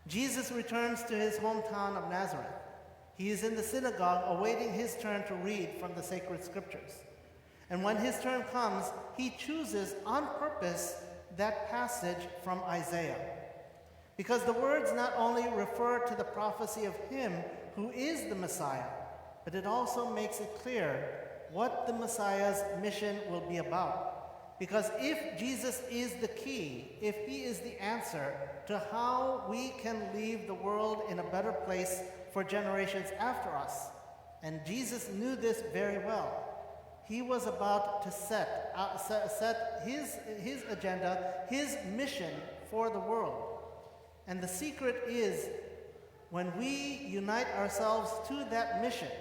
Jesus returns to his hometown of Nazareth. He is in the synagogue awaiting his turn to read from the sacred scriptures. And when his turn comes, he chooses on purpose that passage from Isaiah. Because the words not only refer to the prophecy of him who is the Messiah, but it also makes it clear what the Messiah's mission will be about. Because if Jesus is the key, if he is the answer to how we can leave the world in a better place for generations after us, and Jesus knew this very well, he was about to set his agenda, his mission for the world. And the secret is when we unite ourselves to that mission,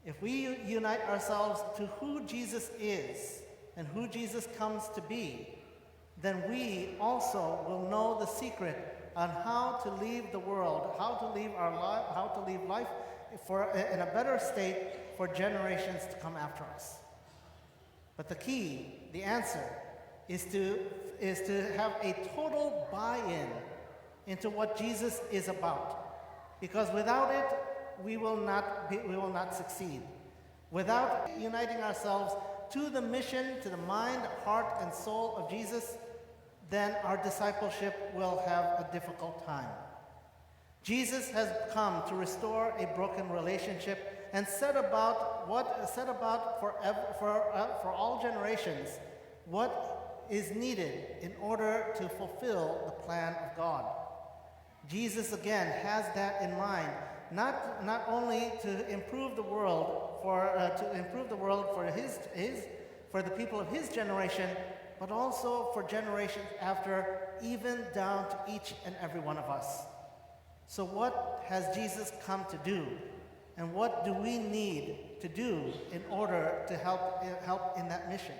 if we unite ourselves to who Jesus is and who Jesus comes to be, then we also will know the secret on how to leave the world, how to leave life in a better state for generations to come after us. But the key, the answer, is to have a total buy-in into what Jesus is about. Because without it, we will not succeed. Without uniting ourselves to the mission, to the mind, heart, and soul of Jesus, then our discipleship will have a difficult time. Jesus has come to restore a broken relationship and set about for all generations what is needed in order to fulfill the plan of God. Jesus again has that in mind, not only to improve the world for the people of his generation, but also for generations after, even down to each and every one of us. So what has Jesus come to do? And what do we need to do in order to help in that mission?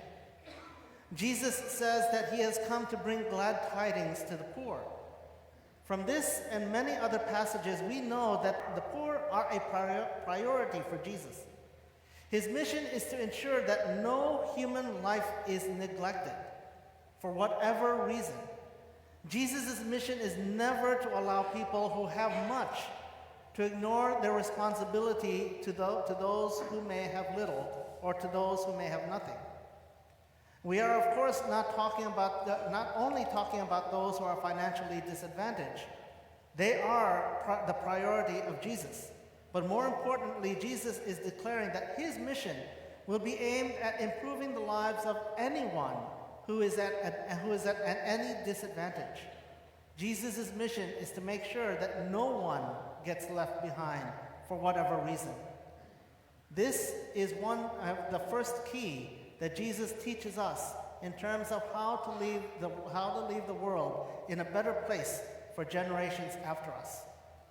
Jesus says that he has come to bring glad tidings to the poor. From this and many other passages, we know that the poor are a priority for Jesus. His mission is to ensure that no human life is neglected for whatever reason. Jesus' mission is never to allow people who have much to ignore their responsibility to those who may have little or to those who may have nothing. We are, of course, not only talking about those who are financially disadvantaged. They are the priority of Jesus. But more importantly, Jesus is declaring that his mission will be aimed at improving the lives of anyone who is at any disadvantage. Jesus' mission is to make sure that no one gets left behind for whatever reason. This is one of the first key that Jesus teaches us in terms of how to leave the world in a better place for generations after us,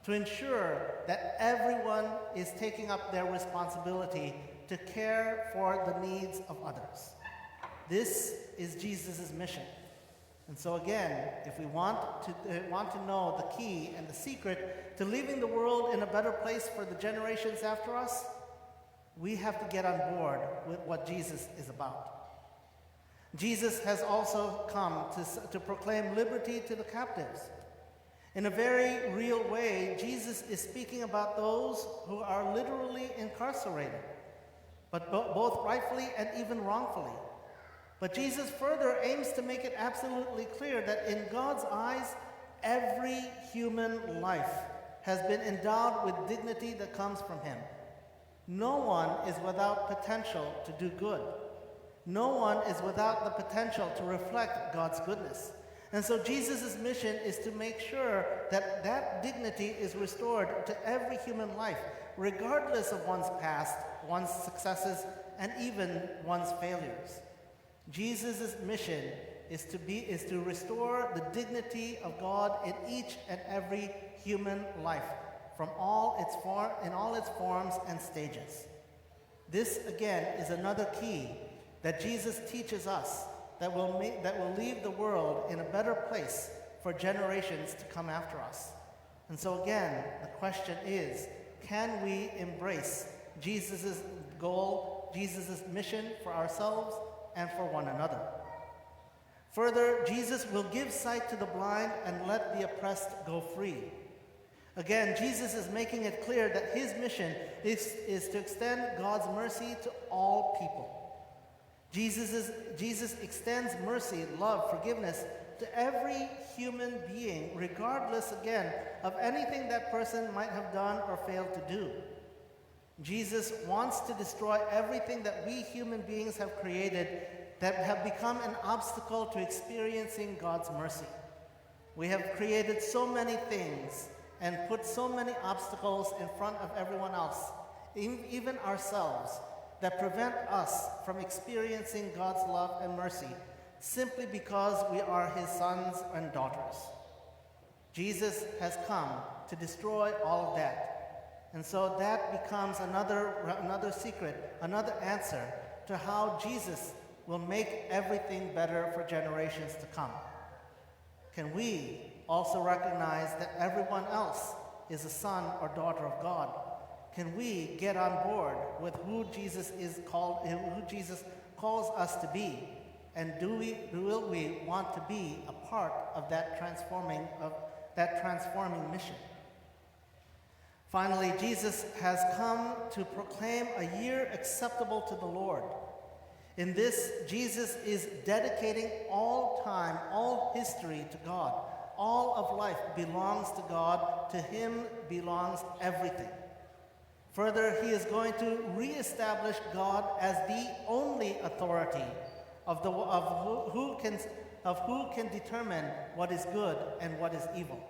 to ensure that everyone is taking up their responsibility to care for the needs of others. This is Jesus' mission. And so again, if we want to know the key and the secret to leaving the world in a better place for the generations after us, we have to get on board with what Jesus is about. Jesus has also come to proclaim liberty to the captives. In a very real way, Jesus is speaking about those who are literally incarcerated, but both rightfully and even wrongfully. But Jesus further aims to make it absolutely clear that in God's eyes, every human life has been endowed with dignity that comes from him. No one is without potential to do good. No one is without the potential to reflect God's goodness. And so Jesus' mission is to make sure that that dignity is restored to every human life, regardless of one's past, one's successes, and even one's failures. Jesus' mission is to restore the dignity of God in each and every human life, in all its forms and stages. This again is another key that Jesus teaches us that will leave the world in a better place for generations to come after us. And so again, the question is, can we embrace Jesus' goal, Jesus' mission for ourselves and for one another? Further, Jesus will give sight to the blind and let the oppressed go free. Again, Jesus is making it clear that his mission is to extend God's mercy to all people. Jesus extends mercy, love, forgiveness to every human being, regardless, again, of anything that person might have done or failed to do. Jesus wants to destroy everything that we human beings have created that have become an obstacle to experiencing God's mercy. We have created so many things and put so many obstacles in front of everyone else, even ourselves, that prevent us from experiencing God's love and mercy simply because we are his sons and daughters. Jesus has come to destroy all of that. And so that becomes another secret, another answer to how Jesus will make everything better for generations to come. Can we also recognize that everyone else is a son or daughter of God? Can we get on board with who Jesus calls us to be? And will we want to be a part of that transforming mission? Finally, Jesus has come to proclaim a year acceptable to the Lord. In this, Jesus is dedicating all time, all history to God. All of life belongs to God. To him belongs everything. Further, he is going to reestablish God as the only authority of who can determine what is good and what is evil.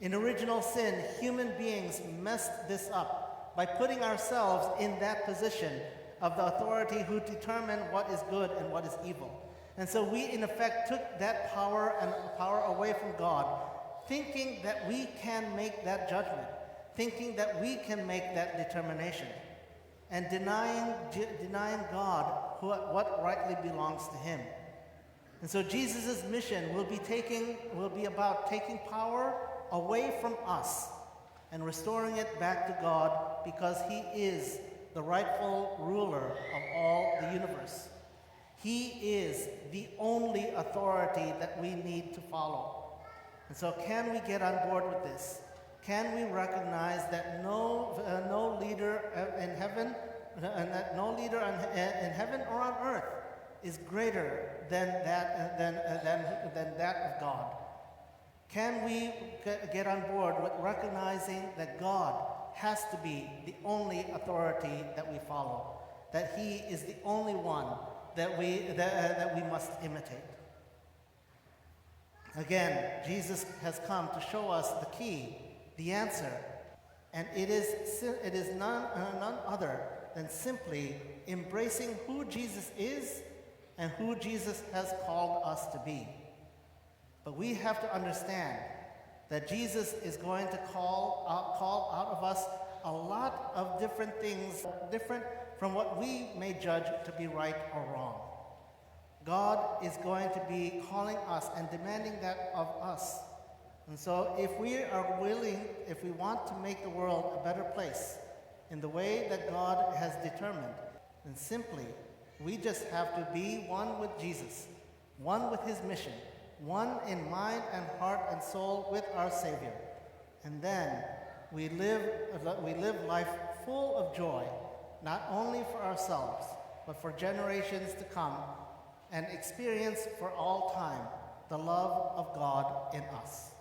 In original sin, human beings messed this up by putting ourselves in that position of the authority who determine what is good and what is evil. And so we, in effect, took that power away from God, thinking that we can make that judgment, thinking that we can make that determination, and denying God what rightly belongs to him. And so Jesus' mission will be about taking power away from us and restoring it back to God, because he is the rightful ruler of all the universe. He is the only authority that we need to follow. And so can we get on board with this? Can we recognize that no leader in heaven or on earth is greater than that of God? Can we get on board with recognizing that God has to be the only authority that we follow, that he is the only one that we must imitate? Again, Jesus has come to show us the key, the answer, and it is none other than simply embracing who Jesus is and who Jesus has called us to be. But we have to understand that Jesus is going to call out of us a lot of different things, different from what we may judge to be right or wrong. God is going to be calling us and demanding that of us. And so if we are willing, if we want to make the world a better place in the way that God has determined, then simply we just have to be one with Jesus, one with his mission, one in mind and heart and soul with our Savior. And then we live life full of joy, not only for ourselves, but for generations to come, and experience for all time the love of God in us.